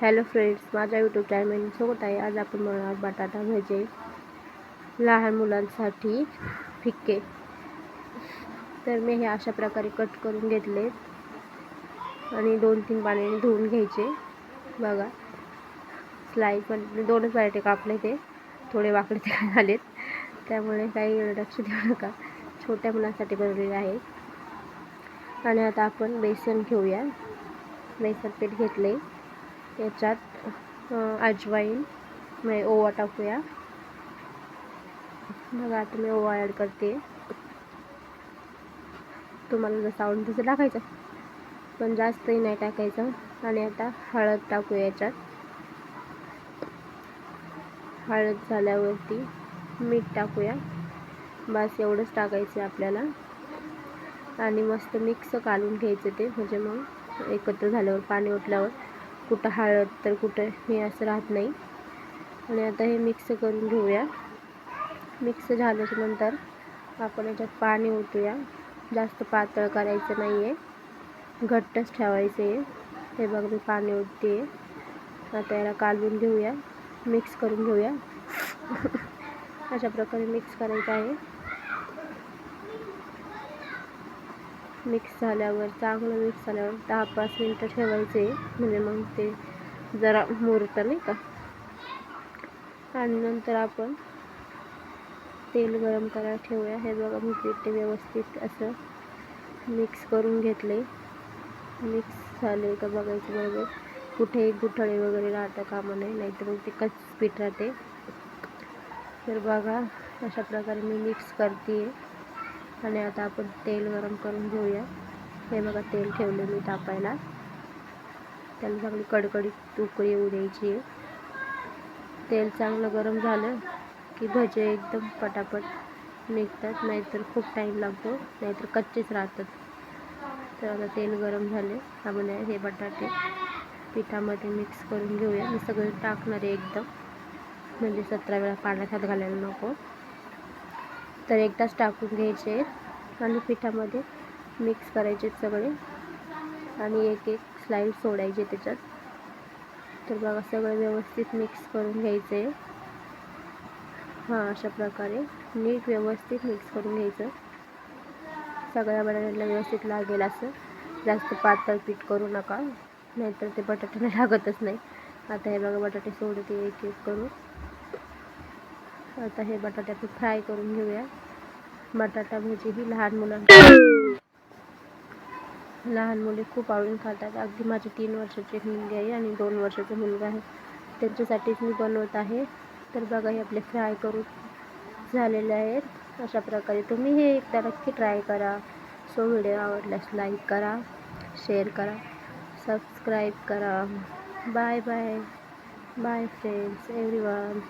Hello friends, माझ्या YouTube channel सोबत आहे. आज आपण बनवणार बटाटा भजे लहान मुलांसाठी फिक्के. तर मी हे अशा प्रकारे कट करून घेतले आणि 2-3 पाण्याने धुवून घ्यायचे. बघा, स्लाइस पण 2च बटाटे कापले, ते थोडे वाकडे तिकडे झालेत, त्यामुळे काही लक्ष देऊ नका. छोट्या मुलांसाठी बनवलेले आहे. आणि आता आपण बेसन घेऊया. बेसन पीठ घेतले, याच्यात अजवाईन म्हणजे ओवा टाकूया. बघा, आता मी ओवा ॲड करते. तुम्हाला जसं आवडेल तसं टाकायचं, पण जास्तही नाही टाकायचं. आणि आता हळद टाकूया याच्यात. हळद झाल्यावरती मीठ टाकूया. बस एवढंच टाकायचं आपल्याला. आणि मस्त मिक्स कालून घ्यायचं ते, म्हणजे मग एकत्र झाल्यावर पाणी ओतल्यावर कुठं हळद तर कुठं हे असं राहत नाही. आणि आता हे मिक्स करून घेऊया. मिक्स झाल्याच्या नंतर आपण याच्यात पाणी ओतूया. जास्त पातळ करायचं नाही आहे, घट्टच ठेवायचं आहे. हे बघ, मी पाणी ओतते. आता याला कालवून घेऊया, मिक्स करून घेऊया. अशा प्रकारे मिक्स करायचं आहे. मिक्स झाल्यावर, चांगलं मिक्स झाल्यावर 10-5 मिनटं ठेवायचे, म्हणजे मग ते जरा मुरतं नाही का. आणि नंतर आपण तेल गरम करायला ठेवूया. हे बघा, मी पीठ व्यवस्थित असं मिक्स करून घेतले. मिक्स झाले का बघायचं बरोबर, कुठे गुठळे वगैरे राहता कामा नये, नाहीतर मग ते कच्चं पीठ राहते. तर बघा, अशा प्रकारे मी मिक्स करते. आणि आता आपण तेल गरम करून घेऊया. हे बघा, तेल ठेवले मी तापायला. त्याला चांगली कडकडीत उकळी येऊ द्यायची. तेल चांगलं गरम झालं की भजे एकदम पटापट निघतात, नाहीतर खूप टाईम लागतो, नाहीतर कच्चेच राहतात. तर आता तेल गरम झाले, आपण हे बटाटे पिठामध्ये मिक्स करून घेऊया. मी सगळे टाकणार आहे एकदम, म्हणजे 17 वेळा पाण्यात हात घालायला नको. तर एकदाच टाकून घ्यायचे आणि पिठामध्ये मिक्स करायचे सगळे, आणि एक स्लाइड सोडायचे त्याच्यात. तर बघा, सगळं व्यवस्थित मिक्स करून घ्यायचे. अशा प्रकारे नीट व्यवस्थित मिक्स करून घ्यायचं. सगळ्या बटाट्याला व्यवस्थित लागेल असं. जास्त पातळ पीठ करू नका, नाहीतर ते बटाट्याला लागतच नाही. आता हे बघा, बटाटे सोडते एक एक करून. आता हे बटाटे आपण फ्राय करून घेऊया. बटाटा भजी ही लहान मुले खूप आवडून खातात. अगदी माझी 3 वर्षाची एक मुलगी आहे आणि 2 वर्षाचा मुलगा आहे, त्यांच्यासाठीच मी बनवत आहे. तर बघा, हे आपले फ्राय करून झालेले आहेत. अशा प्रकारे तुम्ही हे एकदा नक्की ट्राय करा. सो व्हिडिओ आवडल्यास लाईक करा, शेअर करा, सबस्क्राईब करा. Bye bye bye friends, everyone.